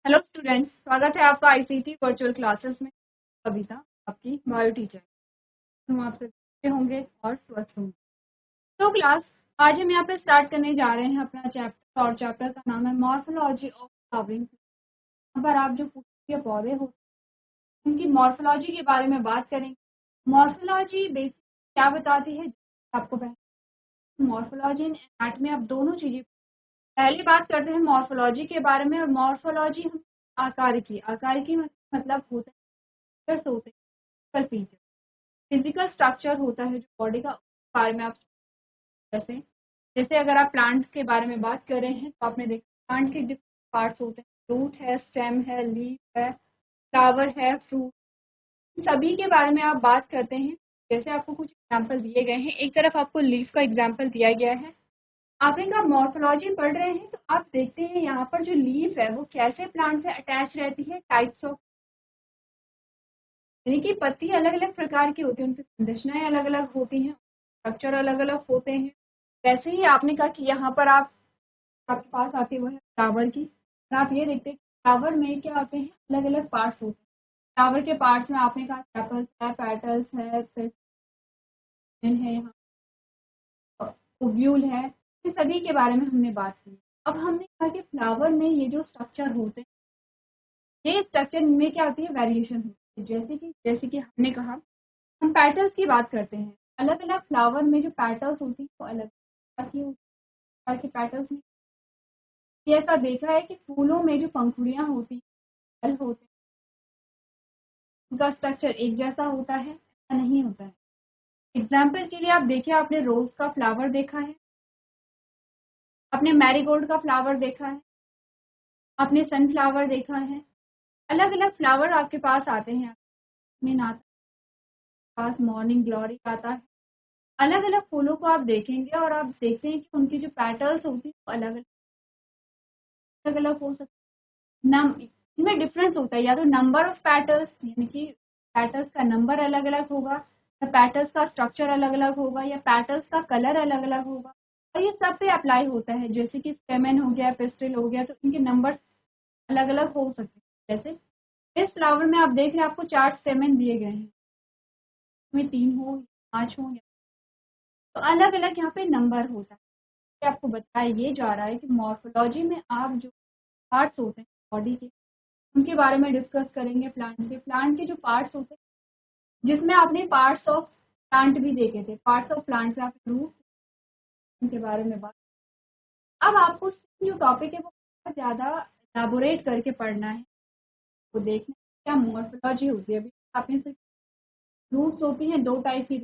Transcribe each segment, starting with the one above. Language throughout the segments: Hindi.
हेलो स्टूडेंट्स, स्वागत है आपका आईसीटी वर्चुअल क्लासेस में। कविता आपकी बायो टीचर। हम आपसे अच्छे होंगे और स्वस्थ होंगे। तो क्लास आज हम यहाँ पे स्टार्ट करने जा रहे हैं अपना चैप्टर, और चैप्टर का नाम है मॉर्फोलॉजी ऑफ फ्लावरिंग। यहाँ पर आप जो फूल के पौधे होते हैं उनकी मॉर्फोलॉजी के बारे में बात करेंगे। मॉर्फोलॉजी बेसिक क्या बताती है आपको पहले मॉर्फोलॉजी एंड एनाटॉमी, आप दोनों चीजें पहले बात करते हैं मॉर्फोलॉजी के बारे में। और मॉर्फोलॉजी हम आकार की मतलब होता है होते हैं फीचर, फिजिकल स्ट्रक्चर होता है जो बॉडी का, उसके बारे में आप जैसे जैसे अगर आप प्लांट के बारे में बात कर रहे हैं तो आपने देखा प्लांट के डिफरेंट पार्ट्स होते हैं, रूट है, स्टेम है, लीफ है, फ्लावर है, फ्रूट, सभी के बारे में आप बात करते हैं। जैसे आपको कुछ एग्जाम्पल दिए गए हैं, एक तरफ आपको लीफ का एग्जाम्पल दिया गया है। आपने कहा मॉर्फोलॉजी पढ़ रहे हैं तो आप देखते हैं यहाँ पर जो लीफ है वो कैसे प्लांट से अटैच रहती है, टाइप्स ऑफ, यानी कि पत्ती अलग अलग प्रकार की होती है, उनकी संरचनाएं अलग अलग होती हैं, स्ट्रक्चर अलग अलग होते हैं। वैसे ही आपने कहा कि यहाँ पर आपके पास आती है वो है फ्लावर की, और आप ये देखते हैं फ्लावर में क्या होते हैं, अलग अलग पार्ट्स होते हैं। फ्लावर के पार्ट्स में आपने कहा सेपल्स है, पेटल्स है, है, यहाँ ओव्यूल है, ये सभी के बारे में हमने बात की। अब हमने कहा कि फ्लावर में ये जो स्ट्रक्चर होते हैं, ये स्ट्रक्चर में क्या होती है, वेरिएशन होती है। जैसे कि हमने कहा हम पेटल्स की बात करते हैं, अलग अलग फ्लावर में जो पेटल्स होती हैं वो अलग प्रकार की पेटल्स में। ये ऐसा देखा है कि फूलों में जो पंखुड़ियां होती हैं, फल होते हैं, उनका स्ट्रक्चर एक जैसा होता है, ऐसा नहीं होता है। एग्जाम्पल के लिए आप देखिए, आपने रोज का फ्लावर देखा है, आपने मैरीगोल्ड का फ्लावर देखा है, आपने सनफ्लावर देखा है। अलग अलग फ्लावर आपके पास आते हैं, आपके पास मॉर्निंग ग्लोरी आता है। अलग अलग फूलों को आप देखेंगे और आप देखते हैं कि उनकी जो पेटल्स होती है वो अलग अलग अलग हो सकती है। इनमें डिफरेंस होता है, या तो नंबर ऑफ पेटल्स, यानी कि पेटल्स का नंबर अलग अलग होगा, या पेटल्स का स्ट्रक्चर अलग अलग होगा, या पेटल्स का कलर अलग अलग होगा। और ये सब पे अप्लाई होता है, जैसे कि स्टेमन हो गया, पिस्टिल हो गया, तो इनके नंबर अलग अलग हो सकते हैं। जैसे इस फ्लावर में आप देख रहे हैं, आपको 4 स्टेमन दिए गए हैं, इसमें 3 हो, 5 हो, तो अलग अलग यहाँ पे नंबर होता है। आपको बताया ये जा रहा है कि मॉर्फोलॉजी में आप जो पार्ट्स होते हैं बॉडी के, उनके बारे में डिस्कस करेंगे। प्लांट के जो पार्ट्स होते हैं, जिसमें आपने पार्ट्स ऑफ प्लांट भी देखे थे, पार्ट्स ऑफ प्लांट से आप रूट, उनके बारे में बात। अब आपको जो टॉपिक है वो बहुत ज़्यादा एलाबोरेट करके पढ़ना है, वो देखना क्या मॉर्फोलॉजी होती है। अभी आपने सिर्फ रूट्स होती हैं, 2 टाइप की,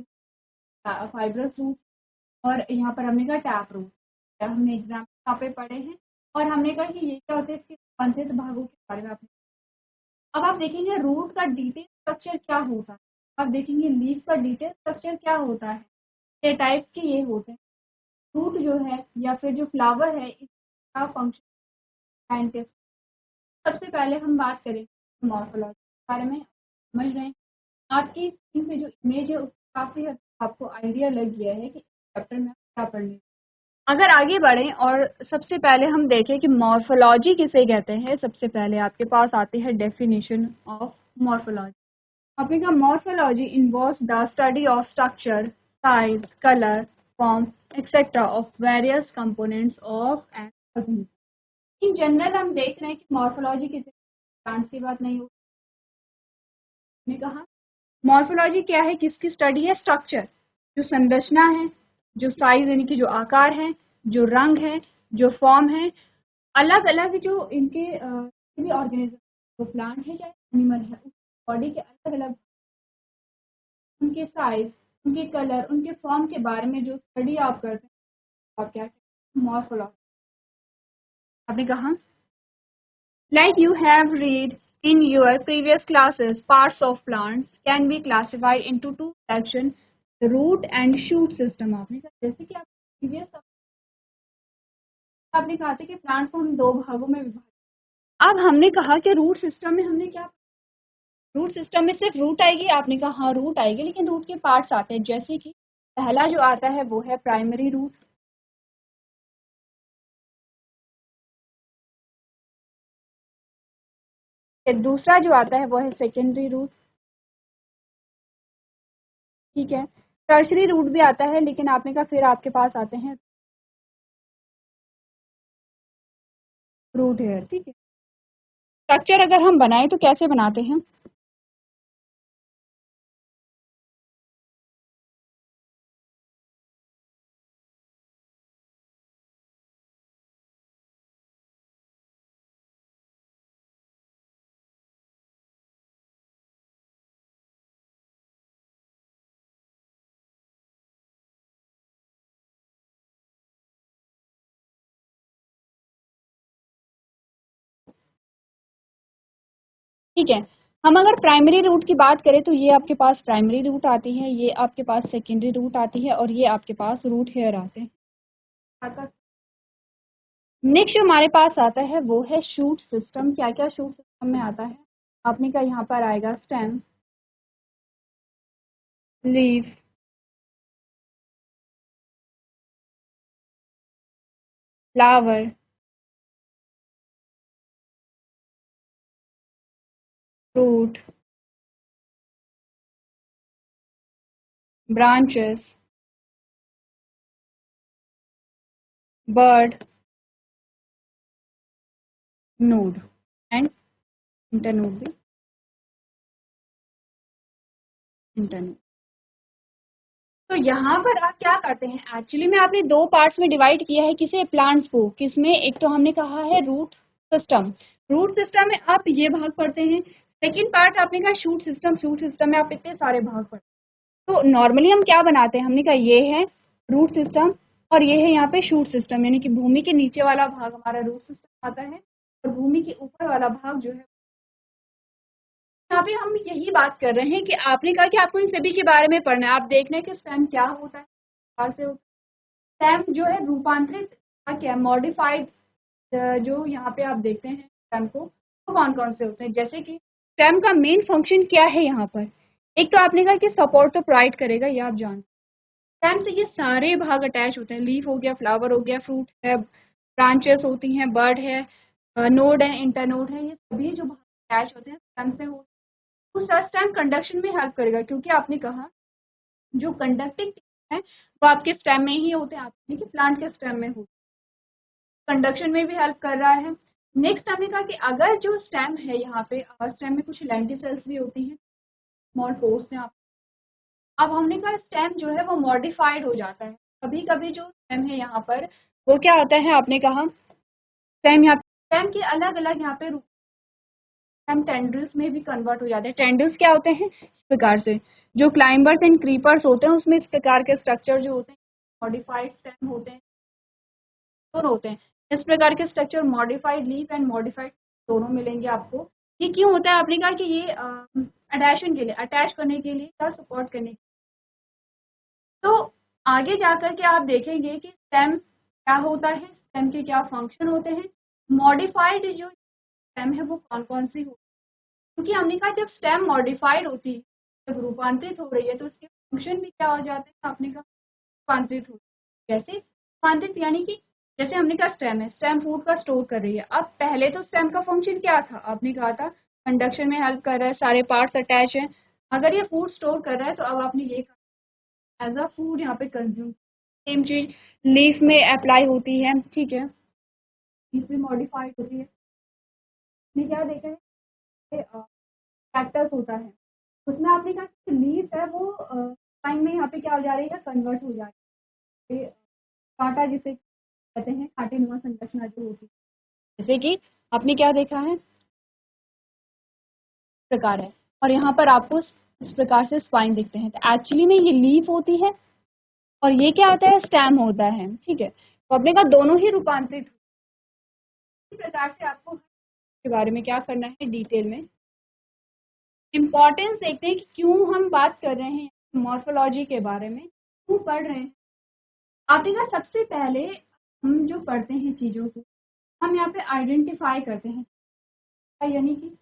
फाइब्रस रूट और यहाँ पर हमने कहा टैप रूट, हमने एग्जाम यहाँ पे पढ़े हैं। और हमने कहा कि ये क्या होते हैं, इसके संबंधित भागों के बारे में आपने। अब आप देखेंगे रूट का डिटेल स्ट्रक्चर क्या होता है, आप देखेंगे लीफ का डिटेल स्ट्रक्चर क्या होता है, ये टाइप के ये होते हैं। रूट जो है या फिर जो फ्लावर है, इसका फंक्शन साइंटिस्ट। सबसे पहले हम बात करें मॉर्फोलॉजी के बारे में, समझ रहे हैं। आपकी स्क्रीन पे जो इमेज है उससे काफ़ी हद तक आपको आइडिया लग गया है कि चैप्टर में क्या पढ़ने। अगर आगे बढ़ें और सबसे पहले हम देखें कि मॉर्फोलॉजी किसे कहते हैं, सबसे पहले आपके पास आती है डेफिनेशन ऑफ मॉर्फोलॉजी। आपने कहा morphology involves the study of structure, size, colour, form etcetera of various components of an organism. In general हम देख रहे हैं कि मॉर्फोलॉजी किसी प्लांट की बात नहीं होती। कहा मॉर्फोलॉजी क्या है, किसकी स्टडी है, स्ट्रक्चर, जो संरचना है, जो साइज यानी कि जो आकार है, जो रंग है, जो फॉर्म है, अलग अलग जो इनके भी ऑर्गेनिज्म, जो प्लांट है चाहे एनिमल है, उस बॉडी के अलग अलग उनके साइज, उनके कलर, उनके फॉर्म के बारे में जो स्टडी आप करते हैं, आप क्या कहते हैं, मॉर्फोलॉजी। अभी कहा like you have read in your previous classes, parts of plants can be classified into 2 sections, the root and shoot system। आपने कहा जैसे कि आप प्रीवियस आपने कहा था कि प्लांट को हम 2 भागों में विभाजित। अब हमने कहा कि रूट सिस्टम में हमने क्या, रूट सिस्टम में सिर्फ रूट आएगी, आपने कहा हाँ रूट आएगी, लेकिन रूट के पार्ट्स आते हैं। जैसे कि पहला जो आता है वो है प्राइमरी रूट, दूसरा जो आता है वो है सेकेंडरी रूट, ठीक है। टर्शरी रूट भी आता है, लेकिन आपने कहा फिर आपके पास आते हैं रूट हेयर, ठीक है। स्ट्रक्चर अगर हम बनाएं तो कैसे बनाते हैं? ठीक है, हम अगर प्राइमरी रूट की बात करें तो ये आपके पास प्राइमरी रूट आती है, ये आपके पास सेकेंडरी रूट आती है, और ये आपके पास रूट हेयर आते हैं। नेक्स्ट जो हमारे पास आता है वो है शूट सिस्टम। क्या क्या शूट सिस्टम में आता है? आपने का यहाँ पर आएगा stem, leaf, flower, fruit, branches, bird, node and internode भी, इंटरनोड। तो यहाँ पर आप क्या करते हैं, एक्चुअली में आपने दो पार्ट्स में डिवाइड किया है किसे, प्लांट्स को, किसमें? एक तो हमने कहा है रूट सिस्टम, रूट सिस्टम में आप ये भाग पढ़ते हैं। सेकेंड पार्ट आपने कहा शूट सिस्टम, शूट सिस्टम में आप इतने सारे भाग पढ़ते हैं। तो नॉर्मली हम क्या बनाते हैं, हमने कहा ये है रूट सिस्टम और ये है यहाँ पे शूट सिस्टम, यानी कि भूमि के नीचे वाला भाग हमारा रूट सिस्टम आता है और भूमि के ऊपर वाला भाग जो है, यहाँ पे हम यही बात कर रहे हैं कि आपने कहा कि आपको इन सभी के बारे में पढ़ना है। आप देख रहे हैं कि स्टेम क्या होता है, और से स्टेम जो है रूपांतरित, क्या मॉडिफाइड, जो यहाँ पे आप देखते हैं स्टेम को, तो कौन कौन से होते हैं? जैसे कि स्टेम का मेन फंक्शन क्या है यहाँ पर? एक तो आपने कहा कि सपोर्ट तो प्रोवाइड करेगा, ये आप जानते हैं। स्टेम से ये सारे भाग अटैच होते हैं, लीफ हो गया, फ्लावर हो गया, फ्रूट है, ब्रांचेस होती हैं, बर्ड है, नोड है, इंटरनोड है, ये सभी जो भाग अटैच होते हैं स्टेम से होते हैं। दूसरा स्टेम कंडक्शन में हेल्प करेगा, क्योंकि आपने कहा जो कंडक्टिंग है वो आपके स्टेम में ही होते हैं, आपने कि प्लांट के स्टेम में होते हैं, कंडक्शन में भी हेल्प कर रहा है। नेक्स्ट हमने कहा कि अगर जो स्टेम है यहाँ पे, स्टेम में कुछ लेंटिसेल्स भी होती हैं, स्मॉल पोर्स हैं। आप अब हमने कहा स्टेम जो है वो मॉडिफाइड हो जाता है, कभी कभी जो स्टेम है यहाँ पर वो क्या होता है, आपने कहा स्टेम, यहाँ स्टेम के अलग अलग यहाँ पे हम टेंड्रिल्स में भी कन्वर्ट हो जाते हैं। टेंड्रिल्स क्या होते हैं, इस प्रकार से जो क्लाइंबर्स एंड क्रीपर्स होते हैं उसमें इस प्रकार के स्ट्रक्चर जो होते हैं मॉडिफाइड स्टेम होते हैं, दोनों होते हैं। इस प्रकार के structure modified leaf and modified दोनों मिलेंगे आपको। ये क्यों होता है? आपने कहा कि ये अटैचन के लिए, अटैच करने के लिए या सपोर्ट करने के लिए। तो आगे जाकर के आप देखेंगे कि स्टेम क्या होता है, स्टेम के क्या फंक्शन होते हैं, मॉडिफाइड जो स्टेम है वो कौन कौन सी होती है। क्योंकि हमने कहा जब स्टेम मॉडिफाइड होती है, जब रूपांतरित हो रही है, तो उसके फंक्शन भी क्या हो जाते हैं, आपने कहा रूपांतरित हो, कैसे रूपांतरित, यानी कि जैसे हमने कहा स्टेम है, स्टेम फूड का स्टोर कर रही है। अब पहले तो स्टेम का फंक्शन क्या था, आपने कहा था कंडक्शन में हेल्प कर रहा है, सारे पार्ट्स अटैच हैं। अगर ये फूड स्टोर कर रहा है तो अब आपने ये एज अ फूड यहाँ पे कंज्यूम, सेम चीज लीफ में अप्लाई होती है, ठीक है, लीफ में मॉडिफाइड होती है। आपने क्या देखा है, कैक्टस होता है, उसमें आपने कहा कि लीफ है वो टाइम में यहाँ पे क्या हो जा रही है, कन्वर्ट हो जा रही है, कांटा जिसे कहते हैं, कांटे नुमा संरचना जो होती है, जैसे कि आपने क्या देखा है, प्रकार है, और यहाँ पर आपको इस प्रकार से स्पाइन दिखते हैं। तो एक्चुअली में ये लीफ होती है और ये क्या होता है, स्टेम होता है, ठीक है। तो आपने कहा दोनों ही रूपांतरित, इसी प्रकार से आपको के बारे में क्या करना है, डिटेल में इम्पोर्टेंस देखते हैं कि क्यों हम बात कर रहे हैं मॉर्फोलॉजी के बारे में, क्यों पढ़ रहे हैं। आपने कहा सबसे पहले हम जो पढ़ते हैं चीज़ों को, हम यहाँ पे आइडेंटिफाई करते हैं, यानी कि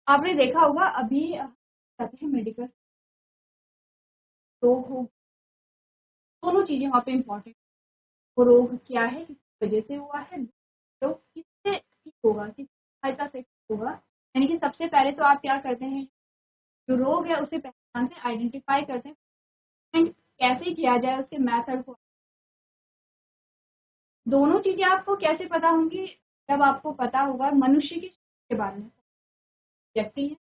आपने देखा होगा अभी जाते हैं मेडिकल, रोग हो, दोनों चीज़ें वहाँ पे इम्पोर्टेंट, वो रोग क्या है, किस वजह से हुआ है, रोग किससे ठीक होगा, किस सहायता से ठीक होगा, यानी कि सबसे पहले तो आप क्या करते हैं, जो रोग है उसे पहचानते हैं, आइडेंटिफाई करते हैं, एंड कैसे किया जाए उसके मेथड को। दोनों चीज़ें आपको कैसे पता होंगी, जब आपको पता होगा मनुष्य की के बारे में। व्यक्ति है,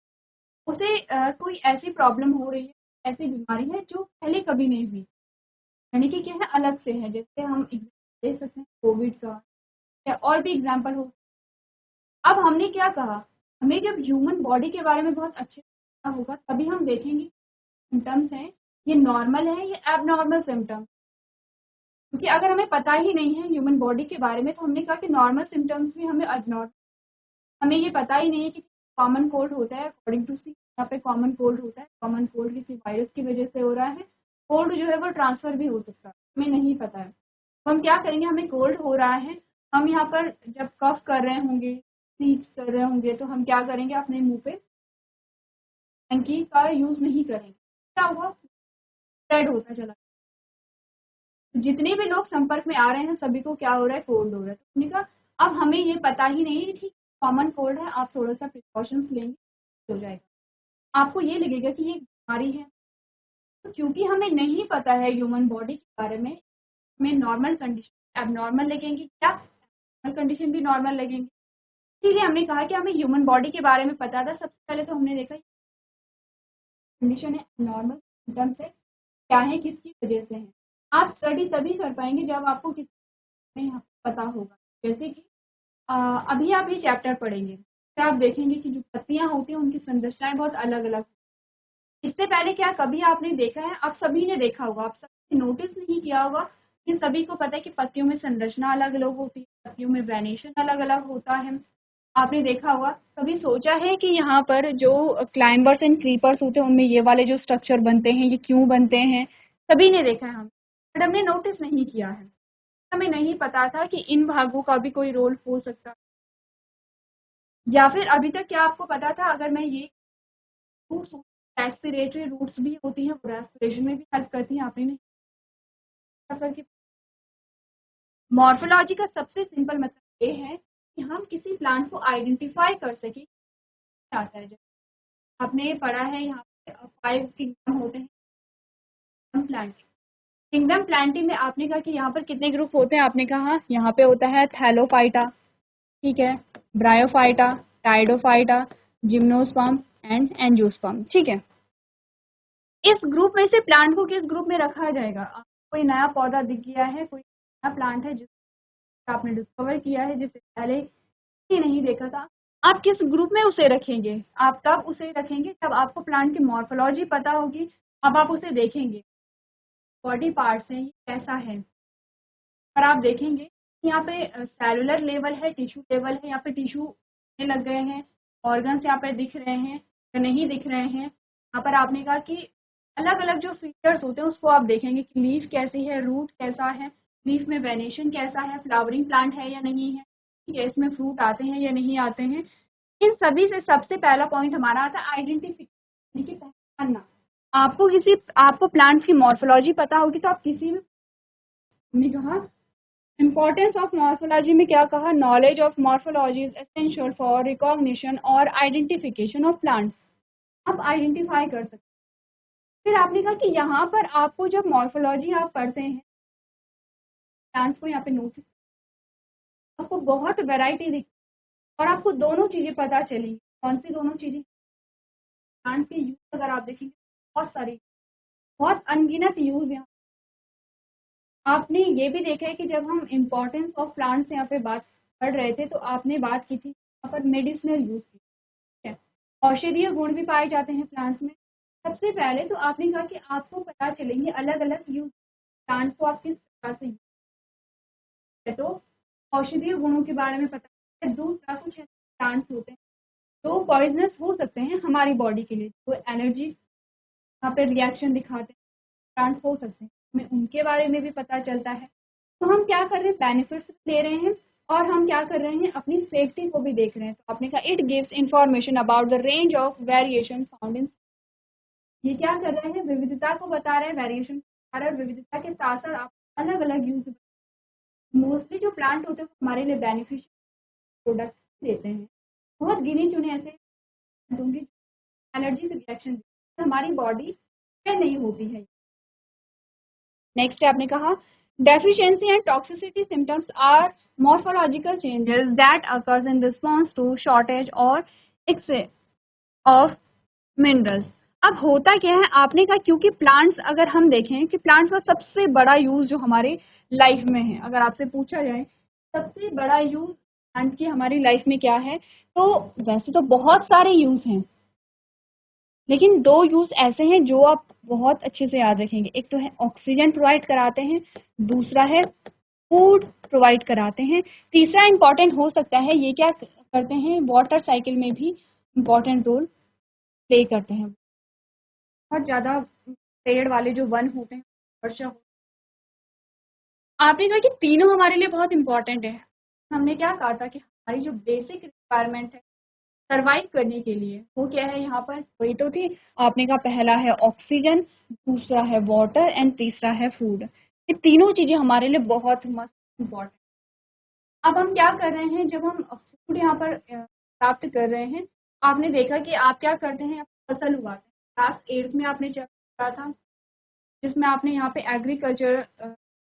उसे कोई ऐसी प्रॉब्लम हो रही है, ऐसी बीमारी है जो पहले कभी नहीं हुई, यानी कि क्या है, अलग से है। जैसे हम एग्जाम्पल दे सकते हैं कोविड का, या और भी एग्जाम्पल हो। अब हमने क्या कहा, हमें जब ह्यूमन बॉडी के बारे में बहुत अच्छे से पता होगा तभी हम देखेंगे सिम्टम्स हैं ये नॉर्मल है या एबनॉर्मल सिम्टम्स। क्योंकि अगर हमें पता ही नहीं है ह्यूमन बॉडी के बारे में, तो हमने कहा कि नॉर्मल सिम्टम्स भी हमें एबनॉर्मल, हमें ये पता ही नहीं है कि कॉमन कोल्ड होता है। अकॉर्डिंग टू सी यहाँ पे कॉमन कोल्ड होता है, कॉमन कोल्ड किसी वायरस की वजह से हो रहा है। कोल्ड जो है वो ट्रांसफर भी हो सकता है, हमें नहीं पता है। तो हम क्या करेंगे, हमें कोल्ड हो रहा है, हम यहाँ पर जब कफ कर रहे होंगे, स्नीज कर रहे होंगे, तो हम क्या करेंगे, अपने मुंह पे टंकी का यूज नहीं करेंगे। क्या हुआ, स्प्रेड होता चला। तो जितने भी लोग संपर्क में आ रहे हैं सभी को क्या हो रहा है, कोल्ड हो रहा है। तो हमने कहा अब हमें ये पता ही नहीं है, ठीक कॉमन कोल्ड है, आप थोड़ा सा प्रिकॉशंस लेंगे हो जाएगा। आपको ये लगेगा कि ये बीमारी है। तो क्योंकि हमें नहीं पता है ह्यूमन बॉडी के बारे में, हमें नॉर्मल कंडीशन एबनॉर्मल लगेंगी, क्या नॉर्मल कंडीशन भी नॉर्मल लगेंगी। इसीलिए हमने कहा कि हमें ह्यूमन बॉडी के बारे में पता था। सबसे पहले तो हमने देखा कंडीशन है नॉर्मल, सिम्टम्स है क्या है, किसकी वजह से है। आप स्टडी तभी कर पाएंगे जब आपको किसी में यहाँ पता होगा। जैसे कि अभी आप ये चैप्टर पढ़ेंगे तो आप देखेंगे कि जो पत्तियां होती हैं उनकी संरचनाएं बहुत अलग अलग। इससे पहले क्या कभी आपने देखा है, आप सभी ने देखा होगा, आप सभी ने नोटिस नहीं किया होगा कि सभी को पता है कि पत्तियों में संरचना अलग अलग होती है, पत्तियों में वेनेशन अलग अलग होता है। आपने देखा होगा, कभी सोचा है कि यहाँ पर जो क्लाइंबर्स एंड क्रीपर्स होते हैं उनमें ये वाले जो स्ट्रक्चर बनते हैं ये क्यों बनते हैं, सभी ने देखा है हम, बट हमने नोटिस नहीं किया है। हमें नहीं पता था कि इन भागों का भी कोई रोल हो सकता, या फिर अभी तक क्या आपको पता था, अगर मैं ये रेस्पिरेटरी रूट्स भी होती हैं, वो रेस्पिरेशन में भी हेल्प करती हैं, आपने नहीं करके। मॉर्फोलॉजी का सबसे सिंपल मतलब ये है कि हम किसी प्लांट को आइडेंटिफाई कर सकें आता है। आपने पढ़ा है यहाँ पे 5 किंगडम होते हैं प्लांटिंग। किंगडम प्लांटिंग में आपने कहा कि यहाँ पर कितने ग्रुप होते हैं, आपने कहा यहाँ पे होता है थैलोफाइटा, ठीक है, ब्रायोफाइटा, टाइडोफाइटा, जिम्नोस्पर्म एंड एंजियोस्पर्म, ठीक है। इस ग्रुप में से प्लांट को किस ग्रुप में रखा जाएगा, कोई नया पौधा दिख गया है, कोई नया प्लांट है जिसे आपने डिस्कवर किया है, जिसे पहले ही नहीं देखा था, आप किस ग्रुप में उसे रखेंगे। आप तब उसे रखेंगे जब आपको प्लांट की मॉर्फोलॉजी पता होगी। अब आप उसे देखेंगे, बॉडी पार्ट्स हैं ये कैसा है, और आप देखेंगे यहाँ पे सेलुलर लेवल है, टिश्यू लेवल है, यहाँ पे टिश्यू लग गए हैं, ऑर्गन्स यहाँ पे दिख रहे हैं या नहीं दिख रहे हैं। यहाँ पर आपने कहा कि अलग अलग जो फीचर्स होते हैं उसको आप देखेंगे कि लीफ कैसी है, रूट कैसा है, लीफ में वेनेशन कैसा है, फ्लावरिंग प्लांट है या नहीं है, ठीक है, इसमें फ्रूट आते हैं या नहीं आते हैं। इन सभी से सबसे पहला पॉइंट हमारा आता है आइडेंटिफिकेशन, यानी कि पहचानना। आपको प्लांट्स की मॉर्फोलॉजी पता होगी तो आप किसी भी, हमने कहा इम्पोर्टेंस ऑफ मॉर्फोलॉजी में क्या कहा, knowledge of morphology is essential for recognition और आइडेंटिफिकेशन ऑफ प्लांट्स। आप आइडेंटिफाई कर सकते हैं। फिर आपने कहा कि यहाँ पर आपको जब मॉर्फोलॉजी आप पढ़ते हैं प्लांट्स को, यहाँ पे नोटिस आपको बहुत वैरायटी दिखती है, और आपको दोनों चीज़ें पता चलेंगी। कौन सी दोनों चीज़ें, प्लांट के यूज अगर आप देखेंगे बहुत सारी, बहुत अनगिनत यूज यहाँ। आपने ये भी देखा है कि जब हम इम्पोर्टेंस ऑफ प्लांट्स यहाँ पे बात पढ़ रहे थे तो आपने बात की थी यहाँ पर मेडिसिनल यूज की, ठीक है, औषधीय गुण भी पाए जाते हैं प्लांट्स में। सबसे पहले तो आपने कहा कि आपको पता चलेंगे अलग अलग यूज, प्लांट को आप किस प्रकार से यूज है, तो औषधीय गुणों के बारे में पता है। दूसरा, कुछ ऐसे प्लांट्स होते हैं जो पॉइजनस हो सकते हैं हमारी बॉडी के लिए, तो एनर्जी यहाँ पे रिएक्शन दिखाते हैं, प्लांट्स हो सकते हैं, हमें उनके बारे में भी पता चलता है। तो हम क्या कर रहे हैं, बेनिफिट्स ले रहे हैं, और हम क्या कर रहे हैं, अपनी सेफ्टी को भी देख रहे हैं। तो आपने कहा it gives information about the range of variation found in, ये क्या कर रहे हैं, विविधता को बता रहे हैं, वेरिएशन बता रहे हैं, विविधता के साथ साथ आप अलग अलग यूज। मोस्टली जो प्लांट होते हैं वो हमारे लिए बेनिफिशियल प्रोडक्ट देते हैं, बहुत गिने चुने ऐसे दूंगी, एलर्जी के रिएक्शन हमारी बॉडी में नहीं होती है। नेक्स्ट आपने कहा deficiency and toxicity symptoms are morphological changes that occurs in response to shortage or excess of minerals। अब होता क्या है, आपने कहा क्योंकि प्लांट्स, अगर हम देखें कि प्लांट्स का सबसे बड़ा यूज जो हमारे लाइफ में है, अगर आपसे पूछा जाए सबसे बड़ा यूज प्लांट की हमारी लाइफ में क्या है, तो वैसे तो बहुत सारे यूज हैं, लेकिन दो यूज ऐसे हैं जो आप बहुत अच्छे से याद रखेंगे। एक तो है ऑक्सीजन प्रोवाइड कराते हैं, दूसरा है फूड प्रोवाइड कराते हैं, तीसरा इंपॉर्टेंट हो सकता है ये क्या करते हैं, वाटर साइकिल में भी इंपॉर्टेंट रोल प्ले करते हैं। बहुत ज़्यादा पेड़ वाले जो वन होते हैं, वर्षा, आपने कहा कि तीनों हमारे लिए बहुत इंपॉर्टेंट है। हमने क्या कहा था कि हमारी जो बेसिक रिक्वायरमेंट है सर्वाइव करने के लिए वो क्या है, यहाँ पर वही तो थी। आपने कहा पहला है ऑक्सीजन, दूसरा है वाटर एंड तीसरा है फूड। ये तीनों चीजें हमारे लिए बहुत मस्त इम्पॉर्टेंट। अब हम क्या कर रहे हैं, जब हम फूड यहाँ पर प्राप्त कर रहे हैं, आपने देखा कि आप क्या करते हैं, आप फसल उगाते हैं। क्लास 8 में आपने चैप्टर था जिसमें आपने यहाँ पे एग्रीकल्चर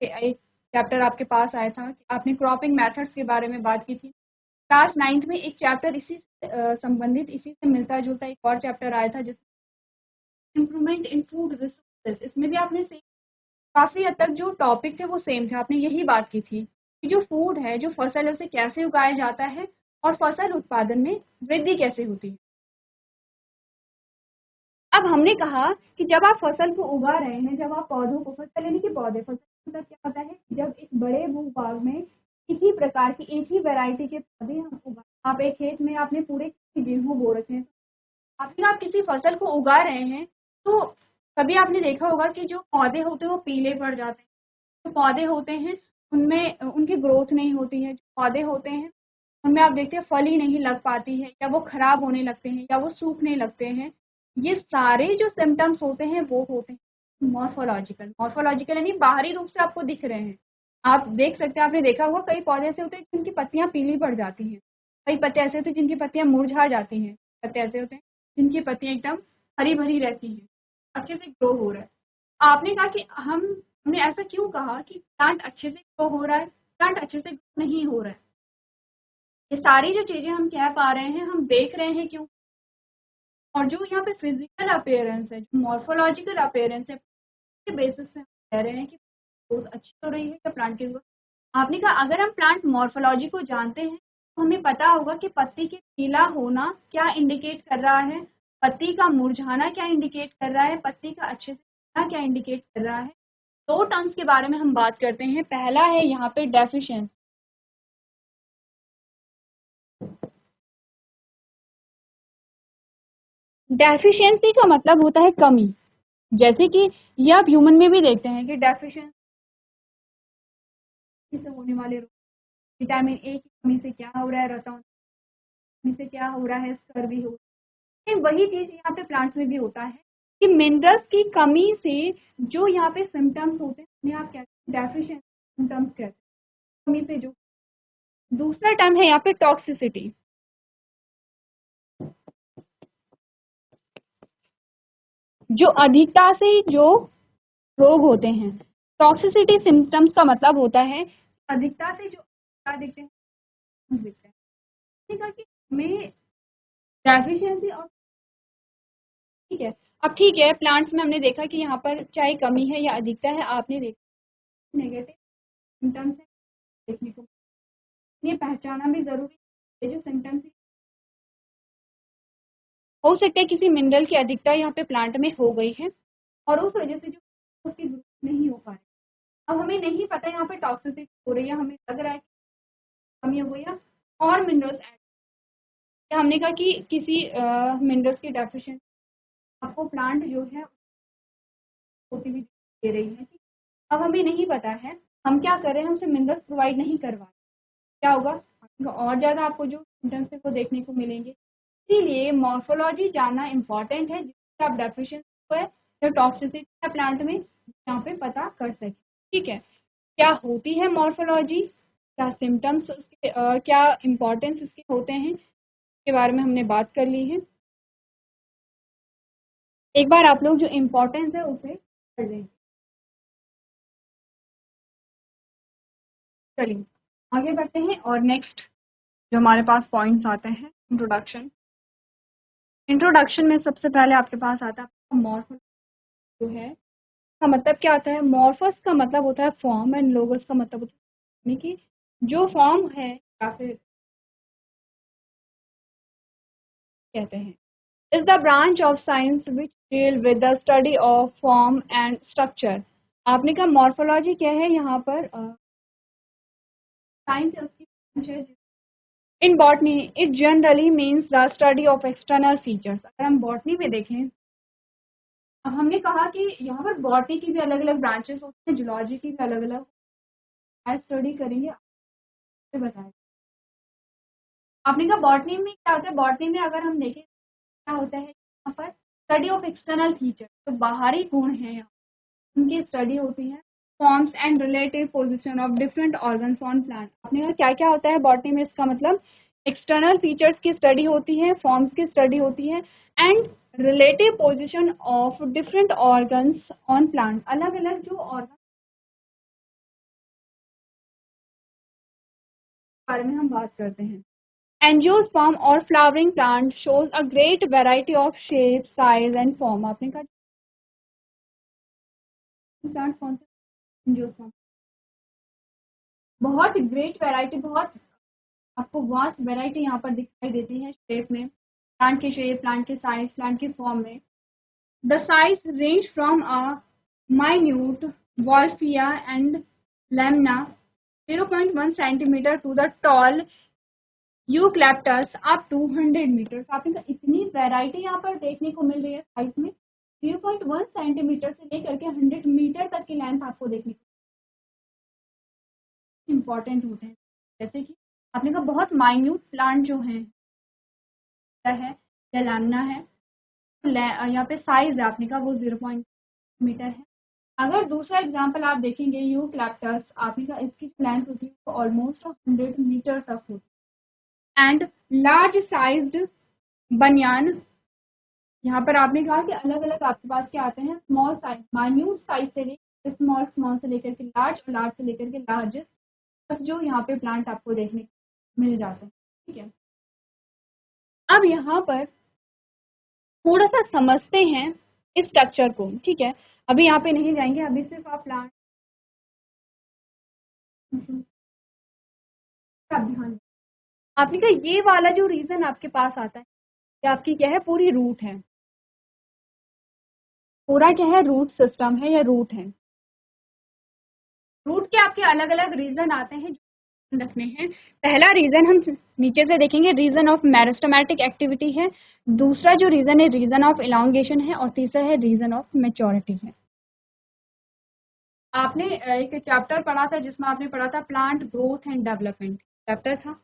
एक चैप्टर आपके पास आया था, आपने क्रॉपिंग मेथड्स के बारे में बात की थी। क्लास 9th में एक चैप्टर इसी से संबंधित, इसी से मिलता जुलता एक और चैप्टर आया था जिसमें इम्प्रूवमेंट इन फूड रिसोर्सेज। इसमें भी आपने सेम, काफ़ी हद तक जो टॉपिक थे वो सेम थे। आपने यही बात की थी कि जो फूड है, जो फसल है, उसे कैसे उगाया जाता है और फसल उत्पादन में वृद्धि कैसे होती है। अब हमने कहा कि जब आप फसल को उगा रहे हैं, जब आप पौधों को, फसल यानी कि पौधे, फसल मतलब क्या होता है, जब एक बड़े भूभाग में एक ही प्रकार की, एक ही वैरायटी के पौधे हम उगा, आप एक खेत में आपने पूरे गेहूं बो रखे हैं, फिर आप किसी फसल को उगा रहे हैं, तो कभी आपने देखा होगा कि जो पौधे होते हैं वो पीले पड़ जाते हैं। जो पौधे होते हैं उनमें उनकी ग्रोथ नहीं होती है। जो पौधे होते हैं उनमें आप देखते हैं फल ही नहीं लग पाती है, या वो खराब होने लगते हैं, या वो सूखने लगते हैं। ये सारे जो सिम्टम्स होते हैं वो होते हैं मॉर्फोलॉजिकल। मॉर्फोलॉजिकल यानी बाहरी रूप से आपको दिख रहे हैं। आप देख सकते हैं, आपने देखा होगा कई पौधे ऐसे होते हैं जिनकी पत्तियां पीली पड़ जाती हैं, कई पत्ते ऐसे होते हैं जिनकी पत्तियां मुरझा जाती हैं, पत्ते ऐसे होते हैं जिनकी पत्तियां एकदम हरी भरी रहती हैं, अच्छे से ग्रो हो रहा है। आपने कहा कि हमने ऐसा क्यों कहा कि प्लांट अच्छे से ग्रो हो रहा है, प्लांट अच्छे से ग्रो नहीं हो रहा है। ये सारी जो चीजें हम कह पा रहे हैं, हम देख रहे हैं क्यों, और जो यहाँ पे फिजिकल अपीयरेंस है, जो मॉर्फोलॉजिकल अपीयरेंस है, के बेसिस पे हम कह रहे हैं कि ग्रोथ अच्छी हो रही है या प्लांट की ग्रोथ। आपने कहा अगर हम प्लांट मॉर्फोलॉजी को जानते हैं तो हमें पता होगा कि पत्ती के पीला होना क्या इंडिकेट कर रहा है, पत्ती का मुरझाना क्या इंडिकेट कर रहा है, पत्ती का अच्छे से होना क्या इंडिकेट कर रहा है। दो टर्म्स के बारे में हम बात करते हैं। पहला है यहाँ पे डेफिशिएंसी। डेफिशिएंसी का मतलब होता है कमी। जैसे कि ये आप ह्यूमन में भी देखते हैं कि डेफिशिएंसी से होने वाले रोग, विटामिन ए की कमी से क्या हो रहा है, रतौंधी कमी से क्या हो रहा है, स्कर्वी हो रहा है। वही चीज यहाँ पे प्लांट्स में भी होता है कि मिनरल्स की कमी से जो यहाँ पे सिम्टम्स होते हैं उन्हें आप कहते हैं डेफिशिएंसी सिम्टम्स कहते हैं, कमी से जो। दूसरा टर्म है यहाँ पे टॉक्सिसिटी। जो अधिकता से जो रोग होते हैं, टॉक्सिसिटी सिम्टम्स का मतलब होता है अधिकता से जो क्या दिखते हैं, दिखते हैं कि हमें डेफिशिएंसी और, ठीक है। अब ठीक है, प्लांट्स में हमने देखा कि यहाँ पर चाहे कमी है या अधिकता है, आपने देखा नेगेटिव सिम्टम्स है देखने को, ये पहचाना भी जरूरी है। जो सिम्टम्स हो सकता है किसी मिनरल की अधिकता यहाँ पे प्लांट में हो गई है और उस वजह से जो उसकी ग्रोथ नहीं हो पा रही। अब हमें नहीं पता यहाँ पे टॉक्सिसिटी हो रही है, हमें लग रहा है कमी हो गई है और मिनरल्स ऐड, हमने कहा कि किसी मिनरल्स की डेफिशिएंसी आपको प्लांट जो है होती हुई दे रही है। अब हमें नहीं पता है, हम क्या कर रहे हैं, उसे मिनरल्स प्रोवाइड नहीं करवा रहे, क्या होगा, और ज़्यादा आपको जो सिम्टम्स है वो देखने को मिलेंगे। इसीलिए मॉर्फोलॉजी जानना इम्पॉर्टेंट है, जिससे आप डेफिशिएंसी है या टॉक्सिसिटी है प्लांट में यहाँ पे पता कर सकें। ठीक है, क्या होती है मॉर्फोलॉजी, क्या सिम्टम्स उसके क्या इम्पोर्टेंस इसके होते हैं, इसके बारे में हमने बात कर ली है। एक बार आप लोग जो इम्पोर्टेंस है उसे पढ़ लेंगे। चलिए आगे बढ़ते हैं और नेक्स्ट जो हमारे पास पॉइंट्स आते हैं, इंट्रोडक्शन। इंट्रोडक्शन में सबसे पहले आपके पास आता है मॉर्फोलॉजी जो है, का मतलब क्या आता है? मॉर्फस का मतलब होता है फॉर्म एंड लोगस का मतलब होता है यानी कि जो फॉर्म है या फिर कहते हैं is the branch of science which deal with the study of form and structure। आपने कहा मॉर्फोलॉजी क्या है? यहाँ पर साइंस है, उसकी branch है। In botany it generally means the study of external features. अगर हम बॉटनी में देखें, अब हमने कहा कि यहाँ पर बॉटनी की भी अलग अलग ब्रांचेस होती हैं, जूलॉजी की भी अलग अलग स्टडी करेंगे आपसे बताएं। आपने कहा बॉटनी में क्या होता है? बॉटनी में अगर हम देखें क्या होता है, यहाँ पर स्टडी ऑफ एक्सटर्नल फीचर, तो बाहरी गुण हैं यहाँ, उनकी स्टडी होती है। Forms and relative position of different organs on plant. आपने कहा क्या क्या होता है बॉटनी में? इसका मतलब एक्सटर्नल फीचर्स की स्टडी होती है, फॉर्म्स की स्टडी होती है, and relative position of different organs on plant. अलग अलग जो ऑर्गन के बारे में हम बात करते हैं। एंजियोस्पर्म और flowering plant shows a great variety of shape, size and form. आपने कहा प्लांट कौन सा? एंजियोस्पर्म। बहुत ग्रेट वैरायटी, बहुत आपको वास्ट वैरायटी यहाँ पर दिखाई देती है शेप में, प्लांट के शेप, प्लांट के साइज, प्लांट के फॉर्म में। The size range from a minute Wolffia and Lemna 0.1 centimetre to the tall eucalyptus up to 100 metre. आपने कहा इतनी वैरायटी यहाँ पर देखने को मिल रही है साइज में, 0.1 सेंटीमीटर से लेकर के 100 मीटर तक की लेंथ आपको देखने को इम्पॉर्टेंट होते हैं। जैसे कि आपने कहा बहुत माइन्यूट प्लांट जो है या लैमना है, यहाँ पे साइज है आपने कहा वो 0.मीटर है। अगर दूसरा एग्जांपल आप देखेंगे यूक्लैप्टस, आपने कहा इसकी लेंथ होती है तो ऑलमोस्ट 100 मीटर तक होती है। एंड लार्ज साइज्ड बनियान, यहाँ पर आपने कहा कि अलग अलग आपके पास क्या आते हैं? स्मॉल साइज, माइन्यूट साइज से लेकर स्मॉल, स्मॉल से लेकर के लार्ज और लार्ज से लेकर के लार्जेस्ट तक जो यहाँ पे प्लांट आपको देखने को मिल जाते हैं। ठीक है, अब यहाँ पर थोड़ा सा समझते हैं इस स्ट्रक्चर को। ठीक है, अभी यहाँ पे नहीं जाएंगे, अभी सिर्फ आप प्लांट का ध्यान। आपने कहा ये वाला जो रीजन आपके पास आता है, ये आपकी क्या है? पूरी रूट है। पूरा क्या है? रूट सिस्टम है या रूट है। रूट के आपके अलग अलग रीजन आते हैं जो रखने हैं। पहला रीजन हम नीचे से देखेंगे, रीजन ऑफ मेरिस्टेमेटिक एक्टिविटी है। दूसरा जो रीजन है, रीजन ऑफ इलांगेशन है। और तीसरा है रीजन ऑफ मैच्योरिटी है। आपने एक चैप्टर पढ़ा था जिसमें आपने पढ़ा था plant growth and development, chapter था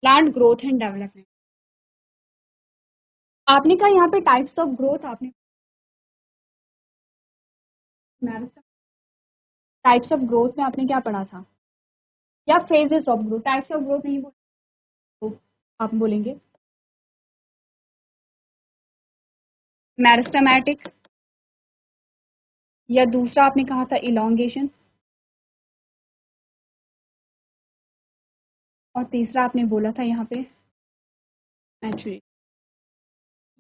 प्लांट ग्रोथ एंड डेवलपमेंट। आपने कहा यहाँ पे टाइप्स ऑफ ग्रोथ, आपने टाइप्स ऑफ ग्रोथ में आपने क्या पढ़ा था? या phases of growth? Types of growth नहीं बोल, आप बोलेंगे मेरिस्टेमेटिक, या दूसरा आपने कहा था इलोंगेशन, और तीसरा आपने बोला था यहाँ पे मैच्योरिटी।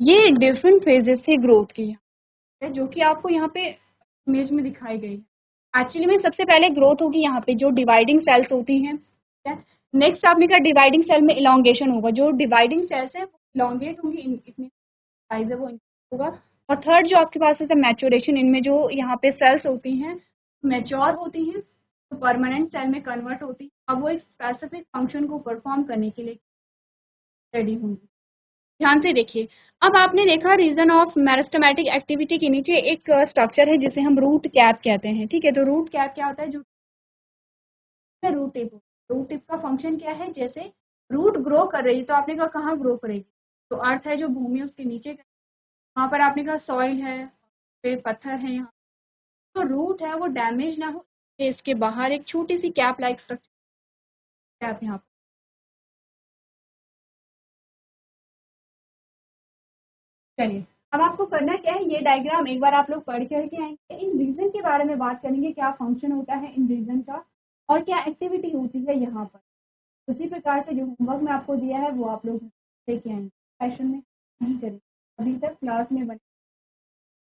ये डिफरेंट फेजेस थे ग्रोथ के यहाँ, जो कि आपको यहाँ पे इमेज में दिखाई गई है। एक्चुअली में सबसे पहले ग्रोथ होगी यहाँ पे जो डिवाइडिंग सेल्स होती हैं। नेक्स्ट आपने कहा डिवाइडिंग सेल में इलोंगेशन होगा, जो डिवाइडिंग सेल्स है वो इलोंगेट होंगी, इतनी साइज है वो होगा। और थर्ड जो आपके पास है मैच्योरेशन, इनमें जो यहाँ पे सेल्स होती हैं मैच्योर होती हैं तो परमानेंट सेल में कन्वर्ट होती है। अब वो एक स्पेसिफिक फंक्शन को परफॉर्म करने के लिए रेडी होंगी। ध्यान से देखिए, अब आपने देखा रीजन ऑफ मेरिस्टेमेटिक एक्टिविटी के नीचे एक स्ट्रक्चर है जिसे हम रूट कैप कहते हैं। ठीक है, तो रूट कैप क्या होता है? जो रूट टिप, रूट टिप का फंक्शन क्या है? जैसे रूट ग्रो कर रही है तो आपने कहा कहाँ ग्रो करेगी? तो अर्थ है जो भूमि उसके नीचे, वहाँ पर आपने कहा सॉइल है, फिर पत्थर है यहाँ, जो रूट है वो डैमेज ना हो, इसके बाहर एक छोटी सी कैप लाइक स्ट्रक्चर कैप यहाँ पर। चलिए अब आपको करना क्या है, ये डायग्राम एक बार आप लोग पढ़ करके आएंगे। इन रीजन के बारे में बात करेंगे, क्या फंक्शन होता है इन रीजन का और क्या एक्टिविटी होती है यहाँ पर। उसी प्रकार से जो होमवर्क मैं आपको दिया है वो आप लोग लेके आएंगे, सेशन में नहीं करेंगे। अभी तक क्लास में बने